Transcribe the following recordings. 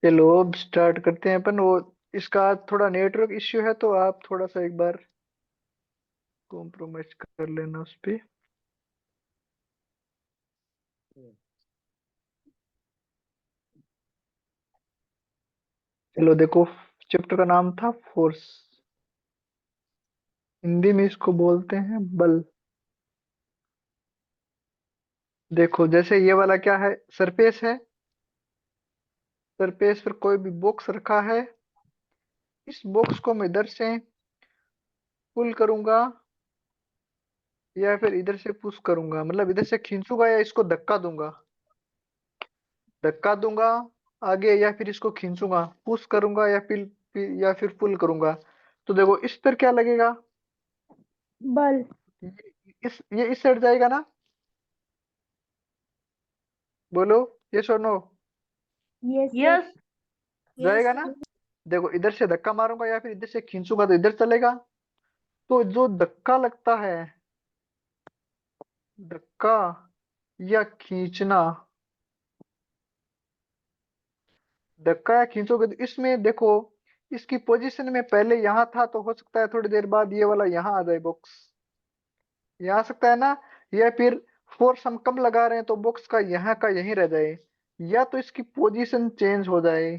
चलो अब स्टार्ट करते हैं अपन। वो इसका थोड़ा नेटवर्क इश्यू है तो आप थोड़ा सा एक बार कॉम्प्रोमाइज कर लेना उस पे। चलो देखो, चैप्टर का नाम था फोर्स। हिंदी में इसको बोलते हैं बल। देखो जैसे ये वाला क्या है, सरफेस है। सरफेस पर कोई भी बॉक्स रखा है। इस बॉक्स को मैं इधर से पुल करूंगा या फिर इधर से पुश करूंगा, मतलब इधर से खींचूंगा या इसको धक्का दूंगा। धक्का दूंगा आगे या फिर इसको खींचूंगा, पुश करूंगा या फिर पुल करूंगा। तो देखो इस पर क्या लगेगा। बल। ये इस साइड जाएगा ना। बोलो यस और नो। Yes sir. यस। जाएगा ना। देखो इधर से धक्का मारूंगा या फिर इधर से खींचूंगा तो इधर चलेगा। तो जो धक्का लगता है, धक्का या खींचना, धक्का या खींचोगे तो इसमें देखो, इसकी पोजीशन में पहले यहाँ था तो हो सकता है थोड़ी देर बाद ये वाला यहाँ आ जाए बॉक्स। यहाँ आ सकता है ना। या फिर फोर्स हम कम लगा रहे हैं तो बॉक्स का यहाँ का यहीं रह जाए, या तो इसकी पोजीशन चेंज हो जाए,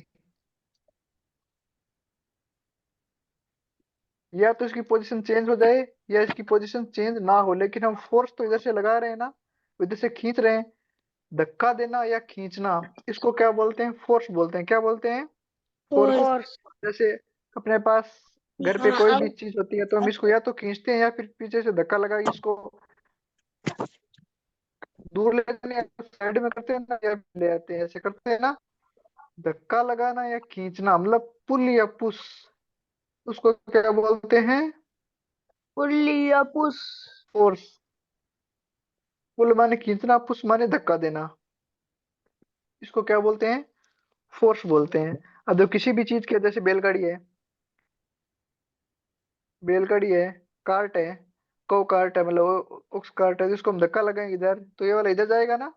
या तो इसकी पोजीशन चेंज हो जाए या इसकी पोजीशन चेंज ना हो, लेकिन हम फोर्स तो इधर से लगा रहे हैं ना, इधर से खींच रहे हैं। धक्का देना या खींचना, इसको क्या बोलते हैं, फोर्स बोलते हैं। क्या बोलते हैं, फोर्स। फोर्स। फोर्स। जैसे अपने पास घर पे हाँ कोई भी अब। चीज होती है तो हम इसको या तो खींचते हैं या फिर पीछे से धक्का लगा के इसको दूर ले जाते हैं, साइड में करते हैं ना, या ले आते हैं, ऐसे करते हैं ना। धक्का लगाना या खींचना मतलब पुल या पुश, उसको क्या बोलते हैं, पुल्ली या पुश। फोर्स। पुल माने खींचना, पुश माने धक्का देना। इसको क्या बोलते हैं, फोर्स बोलते हैं। अब जो किसी भी चीज के, जैसे बैलगाड़ी है, बैलगाड़ी है, कार्ट है, को कार्ट है, मतलब उस कार्ट है जिसको हम धक्का लगाएंगे इधर तो ये वाला इधर जाएगा ना।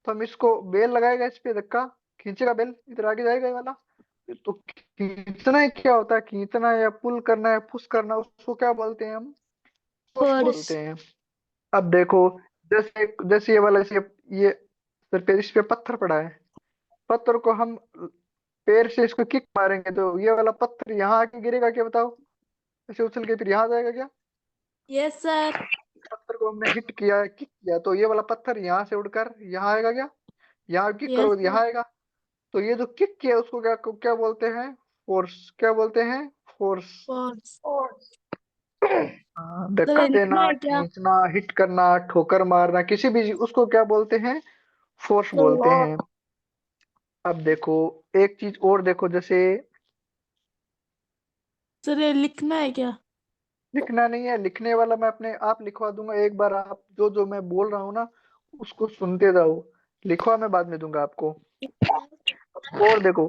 तो हम इसको बेल लगाएगा, इस पे धक्का खींचेगा, बेल इधर आगे जाएगा ये वाला। तो खींचना ही क्या होता है, खींचना या पुल करना या पुश करना, उसको क्या बोलते हैं हम, फोर्स फोर्स। बोलते हैं। अब देखो, जैसे जैसे ये वाला, ये सर पे इस पे पत्थर पड़ा है। पत्थर को हम पैर से इसको किक मारेंगे तो ये वाला पत्थर यहाँ आके गिरेगा क्या, बताओ। ऐसे उछल के फिर यहाँ आ जाएगा क्या। Yes sir. पत्थर को हमने हिट किया, किक किया, तो ये वाला पत्थर यहाँ से उड़कर यहाँ आएगा क्या। यहाँ किक यस करोगे तो सर। यहाँ आएगा। तो ये जो किक किया उसको क्या क्या बोलते हैं, फोर्स। क्या बोलते हैं, फोर्स। फोर्स। फोर्स। हाँ, सर धक्का ये लिखना देना, है क्या? खींचना, हिट करना, ठोकर मारना, किसी भी उसको क्या बोलते हैं, फोर्स तो बोलते हैं। अब देखो एक चीज और देखो, जैसे सर ये लिखना है क्या? लिखना नहीं है, लिखने वाला मैं अपने आप लिखवा दूंगा। एक बार आप जो जो मैं बोल रहा हूँ ना उसको सुनते जाओ। लिखवा मैं बाद में दूंगा आपको। और देखो,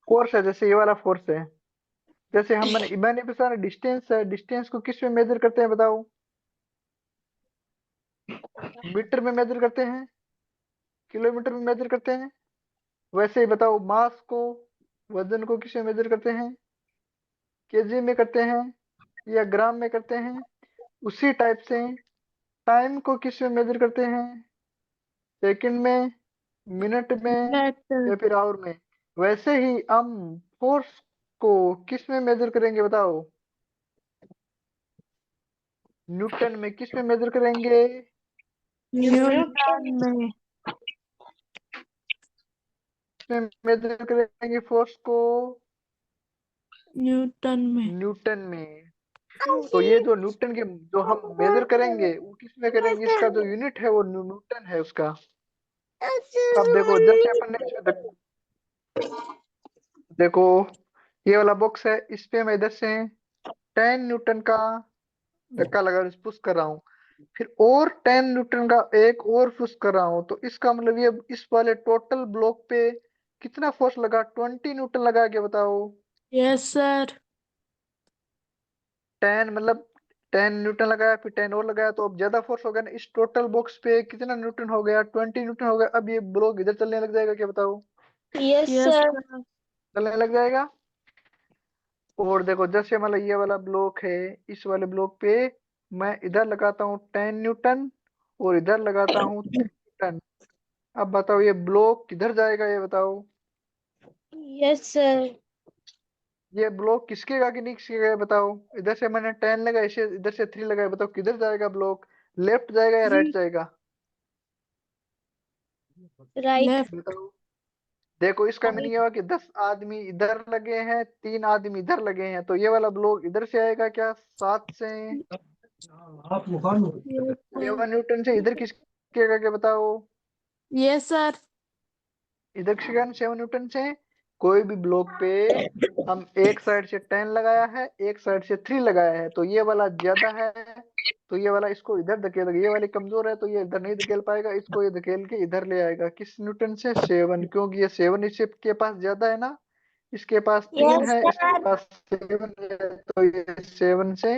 फोर्स है, जैसे ये वाला फोर्स है। जैसे मैंने भी सारा डिस्टेंस है, डिस्टेंस को किस में मेजर करते हैं बताओ। मीटर में मेजर करते हैं, किलोमीटर में मेजर करते हैं। वैसे ही बताओ, मास को, वजन को किस में मेजर करते हैं, केजी में करते हैं या ग्राम में करते हैं। उसी टाइप से टाइम को किस में मेजर करते हैं, सेकंड में, मिनट में मिनट। या फिर आवर में। वैसे ही हम फोर्स को किस में मेजर करेंगे बताओ, न्यूटन में। किस में मेजर करेंगे, न्यूटन न्यूटन। में। में मेजर करेंगे फोर्स को, न्यूटन में। न्यूटन में। तो ये जो न्यूटन के जो हम मेजर करेंगे वो किस में करेंगे, इसका जो यूनिट है वो न्यूटन है उसका। अब देखो जैसे अपन ने इसमें देखो ये वाला बॉक्स है, इस पे मैं इधर से 10 न्यूटन का धक्का लगा पुश कर रहा हूँ, फिर और 10 न्यूटन का एक और पुश कर रहा हूँ, तो इसका मतलब ये इस वाले टोटल ब्लॉक पे कितना फोर्स लगा, 20 न्यूटन लगा के बताओ। Yes sir. 10 मतलब 10 न्यूटन लगाया, फिर 10 और लगाया, तो अब ज्यादा फोर्स हो गया ना। इस टोटल बॉक्स पे कितना न्यूटन हो गया, 20 न्यूटन हो गया। अब ये ब्लॉक इधर चलने लग जाएगा क्या बताओ। Yes yes sir. सर। चलने लग जाएगा। और देखो जैसे मतलब ये वाला ब्लॉक है, इस वाले ब्लॉक पे मैं इधर लगाता हूँ 10 न्यूटन और इधर लगाता हूँ 3 न्यूटन। अब बताओ ये ब्लॉक किधर जाएगा, ये बताओ। Yes sir. ये ब्लॉक किसके का कि नहीं किसके का है बताओ। इधर से मैंने 10 लगाया, इसे इधर से 3 लगाया, बताओ किधर जाएगा ब्लॉक। लेफ्ट जाएगा या राइट जाएगा, राइट। लेफ्ट। बताओ। देखो इसका मीनिंग ये हुआ कि 10 आदमी इधर लगे हैं, 3 आदमी इधर लगे हैं, तो ये वाला ब्लॉक इधर से आएगा क्या, 7 से। यस 7 न्यूटन से इधर किसके का क्या बताओ। Yes sir. इधर किसके का 7 न्यूटन से। कोई भी ब्लॉक पे हम एक साइड से 10 लगाया है, एक साइड से 3 लगाया है, तो ये वाला ज्यादा है, तो ये वाला इसको इधर धकेल देगा। ये वाली कमजोर है तो ये इधर नहीं धकेल पाएगा, इसको ये धकेल के इधर ले आएगा। किस न्यूटन से, 7, क्योंकि ये 7 इसके पास ज्यादा है ना। इसके पास 3 यस है, इसके सर। पास 7 है, तो ये 7 से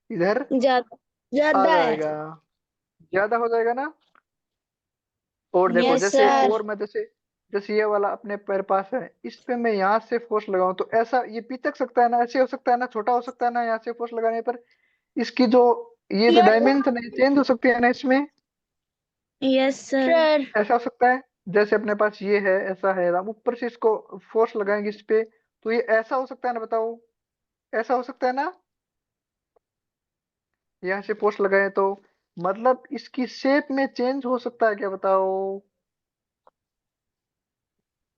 इधर ज्यादा आ ज्यादा है। जाएगा, ज्यादा हो जाएगा ना। और देखो यस जैसे सर। और मैं जैसे जैसे ये वाला अपने पैर पास है, इस पे मैं यहाँ से फोर्स लगाऊं तो ऐसा ये पिचक सकता है ना, ऐसे हो सकता है ना, छोटा हो सकता है ना, यहाँ से फोर्स लगाने पर इसकी जो ये जो यस डायमेंशन है चेंज हो सकती है ना इसमें। Yes sir. ऐसा हो सकता है, जैसे अपने पास ये है, ऐसा है, हम ऊपर से इसको फोर्स लगाएंगे इस पे, तो ये ऐसा हो सकता है ना, बताओ। ऐसा हो सकता है ना, यहाँ से फोर्स लगाए तो मतलब इसकी शेप में चेंज हो सकता है क्या, बताओ।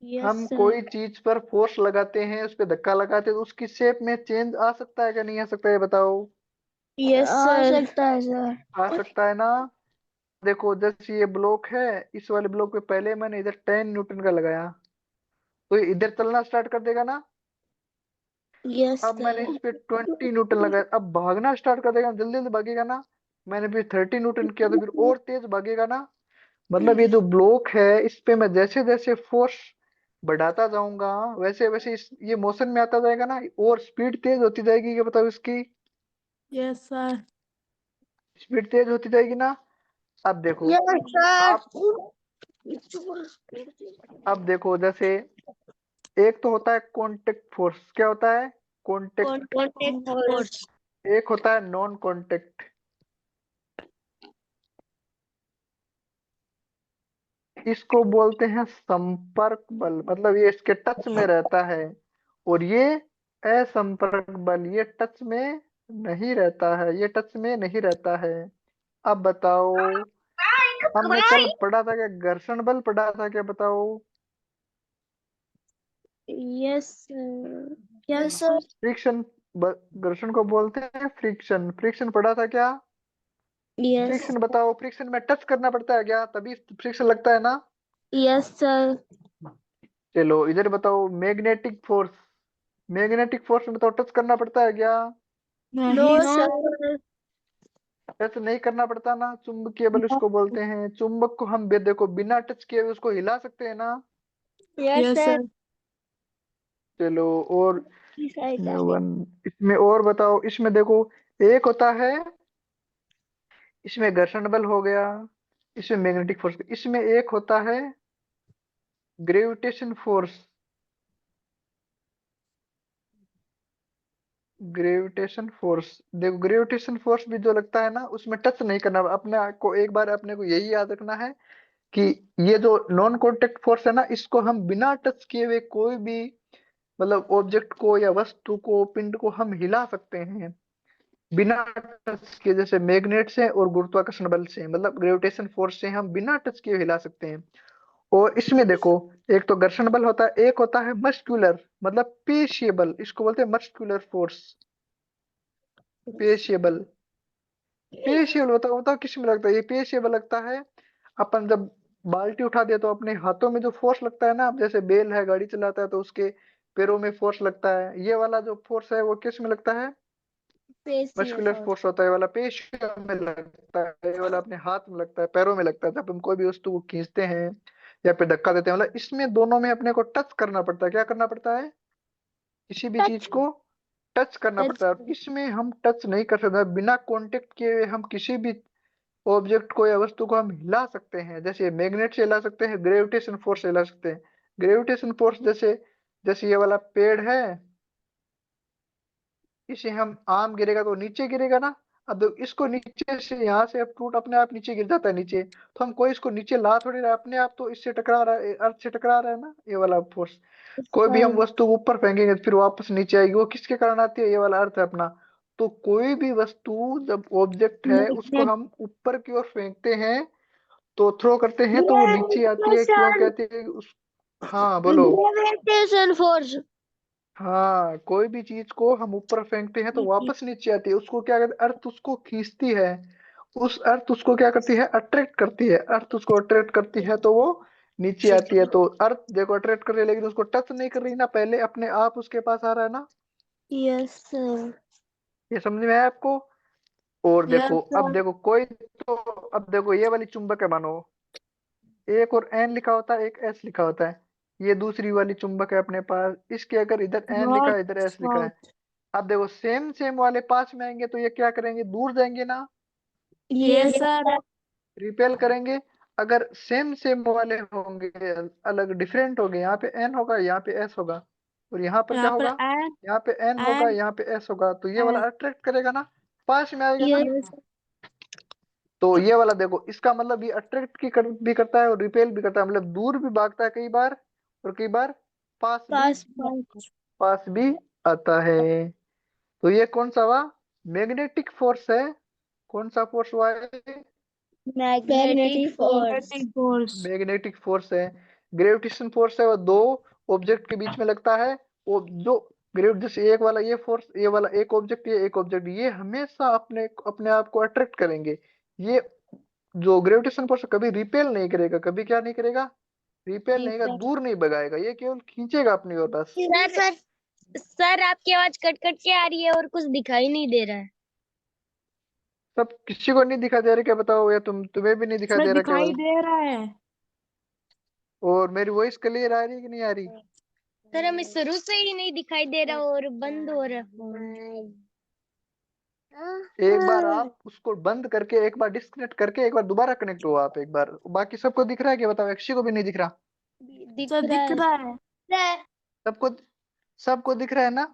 यस हम सर। कोई चीज पर फोर्स लगाते हैं, उस पे धक्का लगाते हैं, तो उसकी शेप में चेंज आ सकता है क्या, नहीं आ सकता है, बताओ। Yes sir. आ सकता है सर। आ सकता है ना। देखो जैसे ये ब्लॉक है, इस वाले ब्लॉक पे पहले मैंने इधर 10 न्यूटन का लगाया, तो ये इधर चलना स्टार्ट कर देगा ना। यस अब मैंने सर। इस पे 20 न्यूटन लगाया, अब भागना स्टार्ट कर देगा, जल्दी जल्दी भागेगा ना। मैंने फिर 30 न्यूटन किया तो फिर और तेज भागेगा ना। मतलब ये जो ब्लॉक है इस पे मैं जैसे जैसे फोर्स बढ़ाता जाऊंगा, वैसे वैसे ये मोशन में आता जाएगा ना, और स्पीड तेज होती जाएगी, ये बताओ इसकी। Yes sir. स्पीड तेज होती जाएगी ना। अब देखो, यस आप सर। अब देखो जैसे एक तो होता है कॉन्टेक्ट फोर्स, क्या होता है, कॉन्टेक्ट। Contact force. एक होता है नॉन कॉन्टेक्ट। इसको बोलते हैं संपर्क बल, मतलब ये इसके टच में रहता है। और ये असंपर्क बल, ये टच में नहीं रहता है, ये टच में नहीं रहता है। अब बताओ, हमने कल पढ़ा था क्या, घर्षण बल पढ़ा था क्या, बताओ। Yes sir. Yes sir. Friction, घर्षण को बोलते हैं फ्रिक्शन, फ्रिक्शन पढ़ा था क्या। यस। फ्रिक्शन बताओ, फ्रिक्शन में टच करना पड़ता है क्या, तभी फ्रिक्शन लगता है ना। Yes sir. चलो इधर बताओ, मैग्नेटिक फोर्स, मैग्नेटिक फोर्स में बताओ टच करना पड़ता है क्या। नो नहीं सर। सर। टच नहीं करना पड़ता ना, चुंबकीय बल उसको बोलते हैं। चुंबक को हम देखो बिना टच किए हुए उसको हिला सकते हैं ना। Yes yes sir. सर। चलो और इसमें और बताओ, इसमें देखो एक होता है, इसमें घर्षण बल हो गया, इसमें मैग्नेटिक फोर्स, इसमें एक होता है ग्रेविटेशन फोर्स। ग्रेविटेशन फोर्स, देखो ग्रेविटेशन फोर्स भी जो लगता है ना, उसमें टच नहीं करना अपने को, एक बार अपने को यही याद रखना है कि ये जो नॉन कॉन्टेक्ट फोर्स है ना, इसको हम बिना टच किए हुए कोई भी मतलब ऑब्जेक्ट को या वस्तु को, पिंड को हम हिला सकते हैं बिना टच किए, जैसे मैग्नेट से और गुरुत्वाकर्षण बल से, मतलब ग्रेविटेशन फोर्स से हम बिना टच किए हिला सकते हैं। और इसमें देखो, एक तो घर्षण बल होता है, एक होता है मस्कुलर, मतलब पेशीय बल, इसको बोलते हैं मस्कुलर फोर्स, पेशीय बल। पेशीय बल बताओ बताओ किस में लगता है, ये पेशीय बल लगता है अपन जब बाल्टी उठा दिया तो अपने हाथों में जो फोर्स लगता है ना, अब जैसे बैल है गाड़ी चलाता है तो उसके पैरों में फोर्स लगता है, ये वाला जो फोर्स है वो किस में लगता है, पेशियो मस्कुलर फोर्स। फोर्स होता है, ये वाला पेशियों में लगता है, ये वाला अपने हाथ में लगता है, पैरों में लगता है, जब हम कोई भी वस्तु को खींचते हैं या फिर धक्का देते हैं, मतलब इसमें दोनों में अपने को टच करना पड़ता है, क्या करना पड़ता है, किसी भी चीज टच। को टच करना टच। पड़ता है। और इसमें हम टच नहीं कर सकते, बिना कांटेक्ट किए हुए हम किसी भी ऑब्जेक्ट को या वस्तु को हम हिला सकते हैं, जैसे मैग्नेट से हिला सकते हैं, ग्रेविटेशन फोर्स से हिला सकते हैं। ग्रेविटेशन फोर्स जैसे जैसे ये वाला पेड़ है, इसे हम आम गिरेगा तो नीचे गिरेगा ना। अब देखो इसको नीचे से, यहाँ से अब टूट अपने आप नीचे गिर जाता है नीचे। तो हम कोई इसको नीचे ला थोड़ी रहा है, अपने आप तो इससे टकरा रहा है, अर्थ से टकरा रहा है ना, ये वाला फोर्स। कोई भी हम वस्तु ऊपर फेंकेंगे तो फिर वापस नीचे आएगी, वो किसके कारण आती है, ये वाला अर्थ है अपना। तो कोई भी वस्तु जब ऑब्जेक्ट है उसको हम ऊपर की ओर फेंकते हैं तो थ्रो करते हैं तो वो नीचे आती है, क्यों कहते हैं उस। हाँ बोलो। Gravitation force. हाँ, कोई भी चीज को हम ऊपर फेंकते हैं तो वापस नीचे आती है, उसको क्या कहते हैं, अर्थ उसको खींचती है। उस अर्थ उसको क्या करती है, अट्रैक्ट करती है, अर्थ उसको अट्रैक्ट करती है तो वो नीचे आती है। तो अर्थ देखो अट्रैक्ट कर रही है, लेकिन उसको टच नहीं कर रही ना, पहले अपने आप उसके पास आ रहा है ना। Yes sir. ये समझ में आया आपको। और यस देखो अब सर। देखो कोई तो, अब देखो ये वाली चुंबक है मानो, एक और एन लिखा होता है, एक एस लिखा होता है। ये दूसरी वाली चुंबक है अपने पास, इसके अगर इधर एन लिखा नॉट है इधर एस लिखा है। साउथ। अब देखो सेम सेम वाले पास में आएंगे तो ये क्या करेंगे, दूर जाएंगे ना, यस यस सर। रिपेल करेंगे। अगर सेम सेम वाले होंगे, अलग डिफरेंट होंगे, यहाँ पे एन होगा यहाँ पे एस होगा, और यहाँ पर क्या यहाँ पर होगा, एन यहाँ पे एन होगा एन यहाँ पे एस होगा, तो ये वाला एस। अट्रैक्ट करेगा ना, पास में आएगा ना। यस। तो ये वाला देखो, इसका मतलब ये अट्रैक्ट भी करता है और रिपेल भी करता है, मतलब दूर भी भागता है कई बार, और कई बार पास। पास भी आता है। तो ये कौन सा हुआ, मैग्नेटिक फोर्स है। कौन सा फोर्स हुआ है, magnetic force. Magnetic force. Magnetic force है। ग्रेविटेशन फोर्स है वो दो ऑब्जेक्ट के बीच में लगता है। वो जो ग्रेविट, जैसे एक वाला ये फोर्स, ये वाला एक ऑब्जेक्ट, ये एक ऑब्जेक्ट, ये हमेशा अपने अपने आप को अट्रैक्ट करेंगे। ये जो ग्रेविटेशन फोर्स कभी रिपेल नहीं करेगा, कभी क्या नहीं करेगा, रिपेल नहीं करेगा, दूर नहीं भगाएगा, ये केवल खींचेगा अपनी ओर बस। सर सर आपकी आवाज कट कट के आ रही है और कुछ दिखाई नहीं दे रहा है। सब किसी को नहीं दिखा दे रहा क्या, बताओ, या तुम्हें भी नहीं दिखाई हमें दे रहा दिखाई केवल। दे रहा है। और मेरी वॉइस क्लियर आ रही है कि नहीं आ रही। सर हमें शुरू से ही नहीं दिखाई दे रहा और बंद हो रहा फोन। एक बार आप उसको बंद करके, एक बार डिस्कनेक्ट करके, एक बार दोबारा कनेक्ट हुआ आप एक बार, बाकी सबको दिख रहा है क्या, बताओ, किसी को भी नहीं दिख रहा। दिख सर रहा दिख रहा है। है। सबको, सबको दिख रहा है ना।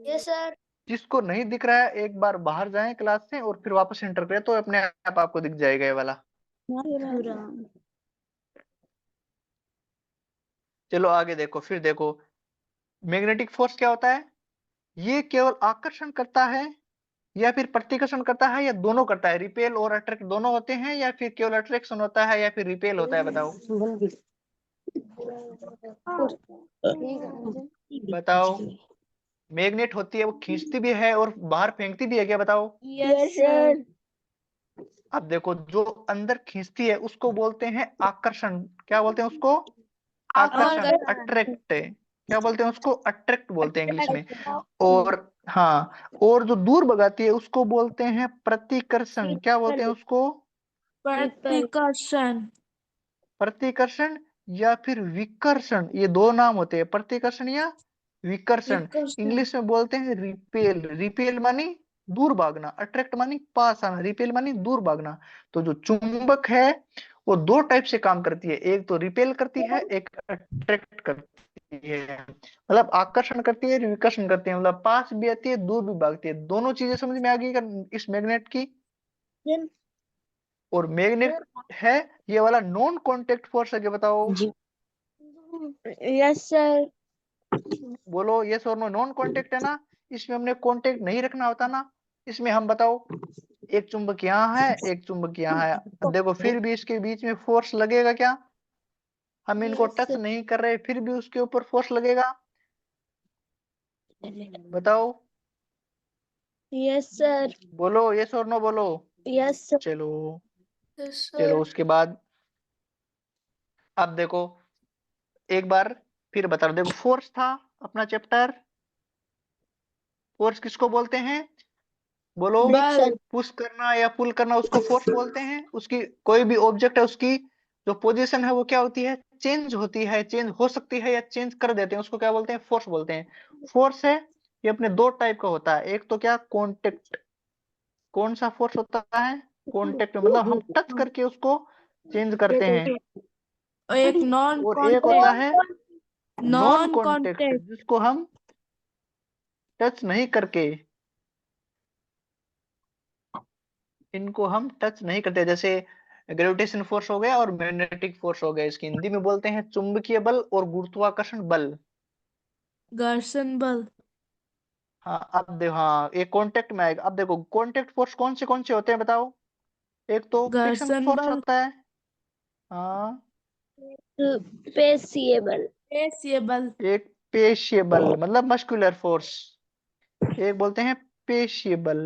Yes sir. जिसको नहीं दिख रहा है एक बार बाहर जाएं क्लास से और फिर वापस एंटर करें तो अपने आप आपको दिख जाएगा ये वाला। पूरा। चलो आगे देखो, फिर देखो मैग्नेटिक फोर्स क्या होता है, ये केवल आकर्षण करता है या फिर प्रतिकर्षण करता है, या दोनों करता है, रिपेल और अट्रैक्ट दोनों होते हैं, या फिर केवल अट्रैक्शन होता है, या फिर रिपेल होता है, बताओ। बताओ, मैग्नेट होती है वो खींचती भी है और बाहर फेंकती भी है क्या, बताओ। Yes sir. अब देखो जो अंदर खींचती है उसको बोलते हैं आकर्षण, क्या बोलते हैं उसको, आकर्षण, अट्रैक्ट। क्या बोलते हैं उसको, अट्रैक्ट बोलते हैं इंग्लिश में। और हाँ, और जो दूर भगाती है उसको बोलते हैं प्रतिकर्षण, क्या बोलते हैं उसको, प्रतिकर्षण। प्रतिकर्षण या फिर विकर्षण, ये दो नाम होते हैं, प्रतिकर्षण या विकर्षण। विकर्षण। इंग्लिश में बोलते हैं रिपेल, रिपेल मानी दूर भागना, अट्रैक्ट मानी पास आना, रिपेल मानी दूर भागना। तो जो चुंबक है वो दो टाइप से काम करती है, एक तो रिपेल करती है, एक अट्रैक्ट करती है, मतलब आकर्षण करती है, विकर्षण करती है, मतलब पास भी आती है दूर भी भागती है, दोनों चीजें समझ में आ गई इस मैग्नेट की। और मैग्नेट है ये वाला नॉन कांटेक्ट फोर्स है क्या, बताओ। Yes sir. बोलो यस और नो, नॉन कांटेक्ट है ना, इसमें हमने कांटेक्ट नहीं रखना होता ना। इसमें हम बताओ, एक चुंबक यहाँ है एक चुंबक यहाँ है, अब देखो फिर भी इसके बीच में फोर्स लगेगा क्या, हम इनको टच नहीं कर रहे फिर भी उसके ऊपर फोर्स लगेगा, बताओ। Yes sir. बोलो यस और नो बोलो। Yes sir. चलो, चलो उसके बाद अब देखो एक बार फिर बता रहा, देखो फोर्स था अपना चैप्टर, फोर्स किसको बोलते हैं, बोलो। बल। पुश करना या पुल करना उसको फोर्स बोलते हैं, उसकी कोई भी ऑब्जेक्ट है उसकी जो पोजीशन है वो क्या होती है, चेंज होती है, चेंज हो सकती है या चेंज कर देते हैं, उसको क्या बोलते हैं, फोर्स बोलते हैं। फोर्स है ये अपने दो टाइप का होता है, एक तो क्या कॉन्टेक्ट, कौन सा फोर्स होता है, कॉन्टेक्ट मतलब हम टच करके उसको चेंज करते हैं, और एक नॉन और एक होता कांटेक्ट। है नॉन नॉन कॉन्टेक्ट, कॉन्टेक्ट जिसको हम टच नहीं करके, इनको हम टच नहीं करते, जैसे ग्रेविटेशन फोर्स हो गया और मैग्नेटिक फोर्स हो गया। इसकी हिंदी में बोलते हैं चुंबकीय बल और गुरुत्वाकर्षण बल। घर्षण बल। हाँ अब देखो, हाँ एक कांटेक्ट में आएगा। अब देखो कांटेक्ट फोर्स कौन से होते हैं बताओ। एक तो फ्रिक्शन घर्षण फोर्स बल। होता है। हाँ। पेशियबल। पेशीय बल। एक पेशीय बल मतलब मस्कुलर फोर्स, एक बोलते हैं पेशीय बल।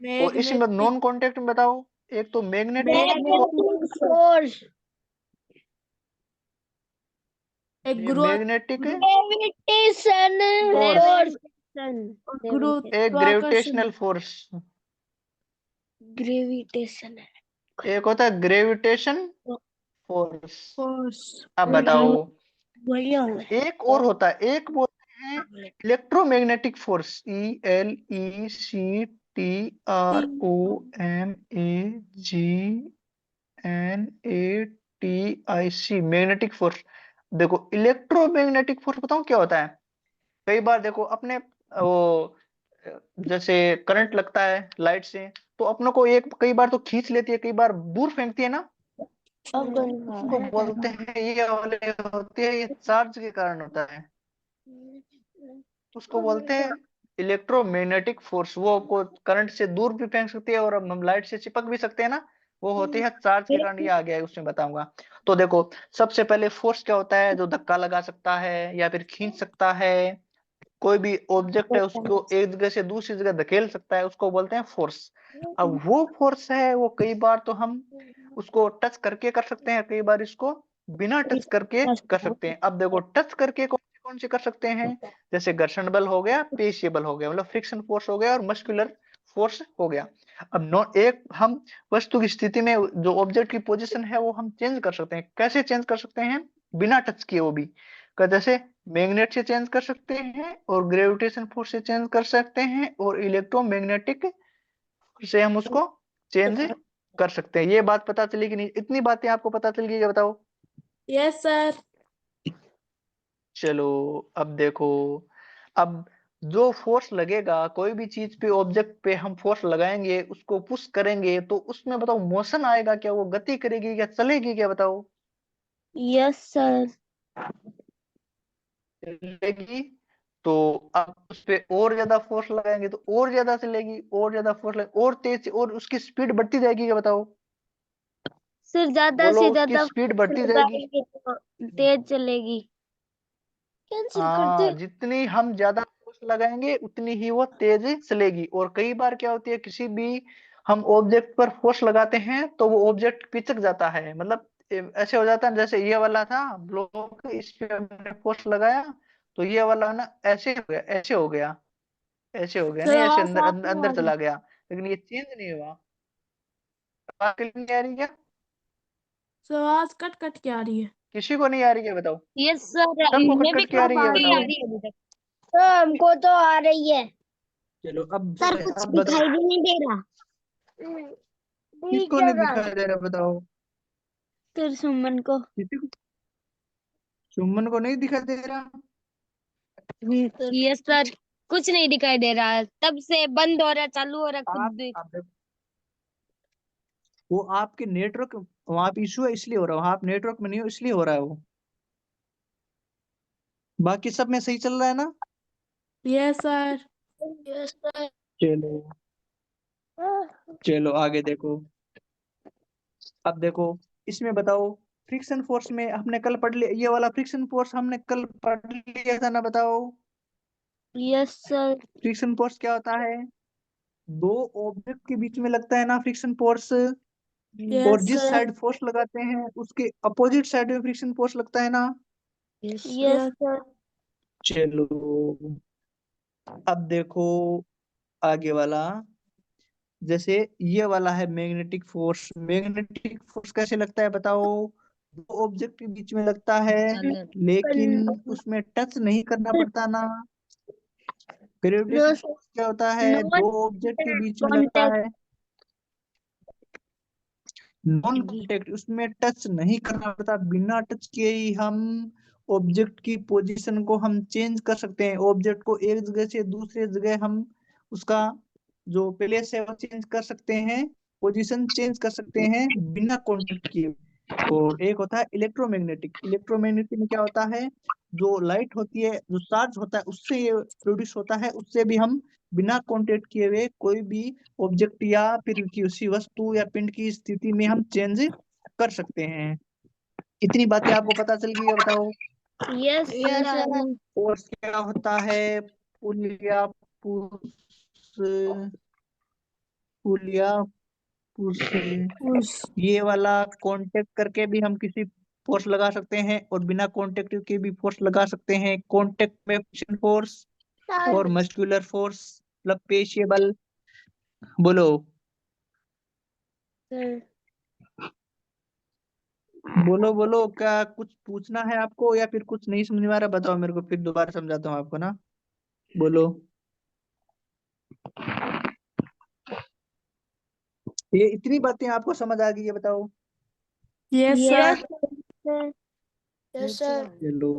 और इसी में मैग्नेटिक। नॉन कांटेक्ट में बताओ, एक तो मैग्नेटिक मैग्नेटिक फोर्स। एक गुरुत्व मैग्नेटिक ग्रेविटेशन फोर्स, फोर्स। एक गुरुत्वाकर्षण। Gravitational force, gravitation. एक होता है ग्रेविटेशन फोर्स। फोर्स। अब बताओ, बढ़िया। एक और होता है, एक बोलते हैं electromagnetic force, ELECTROMAGNETIC, magnetic force. देखो इलेक्ट्रोमैग्नेटिक फोर्स बताऊं क्या होता है। कई बार देखो अपने वो जैसे करंट लगता है लाइट से, तो अपनों को एक कई बार तो खींच लेती है, कई बार दूर फेंकती है ना। उसको बोलते हैं, ये वाले होते हैं, ये चार्ज के कारण होता है। उसको बोलते हैं इलेक्ट्रोमैग्नेटिक फोर्स। वो को करंट से दूर भी फेंक सकती है और हम लाइट से चिपक भी सकते हैं ना। वो होती है चार्ज के कारण। ये आ गया है उसमें बताऊंगा। तो देखो सबसे पहले फोर्स क्या होता है, जो धक्का लगा सकता है या फिर खींच सकता है। कोई भी ऑब्जेक्ट है उसको एक जगह से दूसरी जगह धकेल सकता है, उसको बोलते हैं फोर्स। अब वो फोर्स है वो कई बार तो हम उसको टच करके कर सकते हैं, कई बार इसको बिना टच करके कर सकते हैं। अब देखो टच करके कौन से कर सकते हैं, जैसे घर्षण बल हो गया, पेशीय बल हो गया, मतलब फ्रिक्शन फोर्स हो गया, और मस्कुलर फोर्स हो गया। अब नो एक हम वस्तु की स्थिति में जो ऑब्जेक्ट की पोजीशन है वो हम चेंज कर सकते हैं। कैसे चेंज कर सकते हैं, बिना टच किए, वो भी जैसे मैग्नेट से चेंज कर सकते हैं, और ग्रेविटेशन फोर्स से चेंज कर सकते हैं, और इलेक्ट्रोमैग्नेटिक से हम उसको चेंज कर सकते हैं। ये बात पता चली कि नहीं, इतनी बातें आपको पता चल गई, क्या बताओ। Yes sir. चलो अब देखो, अब जो फोर्स लगेगा कोई भी चीज पे, ऑब्जेक्ट पे हम फोर्स लगाएंगे, उसको पुश करेंगे, तो उसमें बताओ मोशन आएगा क्या, वो गति करेगी क्या, चलेगी क्या, बताओ। Yes sir. चलेगी। तो अब उस पे और ज्यादा फोर्स लगाएंगे तो और ज्यादा चलेगी, और ज्यादा फोर्स लगेंगे और तेज, और उसकी स्पीड बढ़ती जाएगी, क्या बताओ। सर ज्यादा बोलो, से उसकी ज्यादा स्पीड फोर्स बढ़ती जाएगी। लगाएंगे तो तेज चलेगी। कैंसिल कर दे। हाँ, जितनी हम ज्यादा फोर्स लगाएंगे उतनी ही वो तेज चलेगी। और कई बार क्या होती है, किसी भी हम ऑब्जेक्ट पर फोर्स लगाते हैं तो वो ऑब्जेक्ट पिचक जाता है, मतलब ऐसे हो जाता है। जैसे ये वाला था ब्लॉक, इस पे हमने फोर्स लगाया तो ये वाला ना ऐसे हो गया, ऐसे हो गया, ऐसे हो गया, सर नहीं ऐसे आवाज अंदर साफ अंदर नहीं आ अंदर रही। चला गया, लेकिन ये चेंज नहीं हुआ। बात क्लियर नहीं आ रही क्या, सर आवाज कट कट के आ रही है। किसी को नहीं आ रही है बताओ। Yes sir. सबको हमें कट भी कट के आ रही है, काफी आ बताओ। रही है अभी तक। तो हमको तो आ रही है। चलो सर कुछ अब बताओ, दिखाई भी नहीं दे रहा। किसको क्या नहीं रहा दिखाई दे रहा बताओ। तेरे सुमन को। किसी को, सुमन को नहीं दिखाई दे रहा। Yes sir. कुछ नहीं दिखाई दे रहा, तब से बंद हो रहा, चालू हो रहा खुद। आप देखो, वो आपके नेटवर्क वहां पे इशू है इसलिए हो रहा है, आप नेटवर्क में नहीं हो इसलिए हो रहा है वो। बाकी सब में सही चल रहा है ना। Yes sir. Yes sir. चलो, चलो आगे देखो। अब देखो इसमें बताओ, फ्रिक्शन फोर्स में हमने कल पढ़ लिया, ये वाला फ्रिक्शन फोर्स हमने कल पढ़ लिया था ना, बताओ। Yes sir. फ्रिक्शन फोर्स क्या होता है, दो ऑब्जेक्ट के बीच में लगता है ना फ्रिक्शन फोर्स, और यस जिस सर। साइड फोर्स लगाते हैं उसके अपोजिट साइड में फ्रिक्शन फोर्स लगता है ना। Yes yes sir. चलो अब देखो आगे वाला, जैसे ये वाला है मैग्नेटिक फोर्स। मैग्नेटिक फोर्स कैसे लगता है बताओ, दो ऑब्जेक्ट के बीच में लगता है, लेकिन उसमें टच नहीं करना पड़ता ना। ग्रेविटेशन फोर्स क्या होता है, नॉन दो ऑब्जेक्ट के बीच में लगता कॉन्टेक्ट। है, नॉन कॉन्टेक्ट, उसमें टच नहीं करना पड़ता, बिना टच किए ही हम ऑब्जेक्ट की पोजीशन को हम चेंज कर सकते हैं। ऑब्जेक्ट को एक जगह से दूसरे जगह हम उसका जो प्लेस है वो चेंज कर सकते हैं, पोजीशन चेंज कर सकते हैं बिना कांटेक्ट किए। और एक होता है इलेक्ट्रोमैग्नेटिक। इलेक्ट्रोमैग्नेटिक में क्या होता है, जो लाइट होती है, जो चार्ज होता है उससे ये प्रोड्यूस होता है, उससे भी हम बिना कांटेक्ट किए हुए कोई भी ऑब्जेक्ट या फिर किसी वस्तु या पिंड की स्थिति में हम चेंज कर सकते हैं। इतनी बातें आपको पता चल गई है, बताओ। Yes sir. फोर्स क्या होता है, पुल या पुल या पुश। पुश। ये वाला कांटेक्ट करके भी हम किसी फोर्स लगा सकते हैं और बिना कांटेक्ट के भी फोर्स लगा सकते हैं। कांटेक्ट में फ्रिक्शन फोर्स और मस्कुलर फोर्स मतलब पेशीय बल। बोलो सर बोलो बोलो, क्या कुछ पूछना है आपको या फिर कुछ नहीं समझ में आ रहा, बताओ मेरे को, फिर दोबारा समझाता हूँ आपको ना। बोलो। ये इतनी बातें आपको समझ आ गई है, बताओ। Yes sir. Sir. Yes sir. चलो,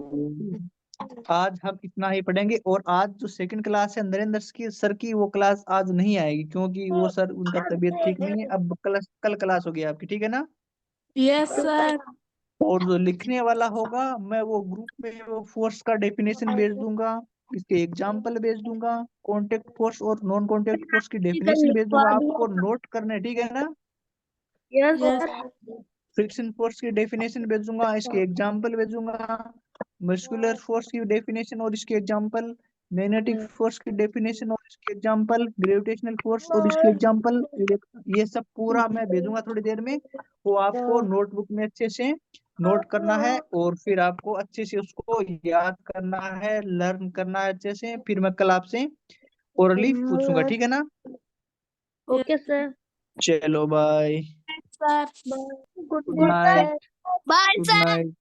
आज हम इतना ही पढ़ेंगे। और आज जो सेकंड क्लास है नरेंद्र की सर की, वो क्लास आज नहीं आएगी क्योंकि वो सर उनका तबीयत ठीक नहीं है। अब कल क्लास होगी आपकी, ठीक है ना। Yes sir. और जो लिखने वाला होगा मैं वो ग्रुप में वो फोर्स का डेफिनेशन भेज दूंगा, इसके एग्जाम्पल भेज दूंगा, कॉन्टेक्ट फोर्स और नॉन कॉन्टेक्ट फोर्स की डेफिनेशन भेज दूंगा, आपको नोट करना है, ठीक है ना। Yes yes sir. Friction force की डेफिनेशन भेजूंगा, इसके एग्जाम्पल भेजूंगा, मस्कुलर फोर्स की डेफिनेशन और इसके एग्जाम्पल, मैग्नेटिक फोर्स की डेफिनेशन और इसके एग्जाम्पल, ग्रेविटेशनल फोर्स और इसके एग्जाम्पल। ये सब पूरा मैं भेजूंगा थोड़ी देर में। वो आपको नोटबुक में अच्छे से नोट करना है और फिर आपको अच्छे से उसको याद करना है, लर्न करना है अच्छे से। फिर मैं कल आपसे ओरली पूछूंगा, ठीक है ना। Okay sir. चलो bye, sir. Good good night, sir. Bye good sir. Night.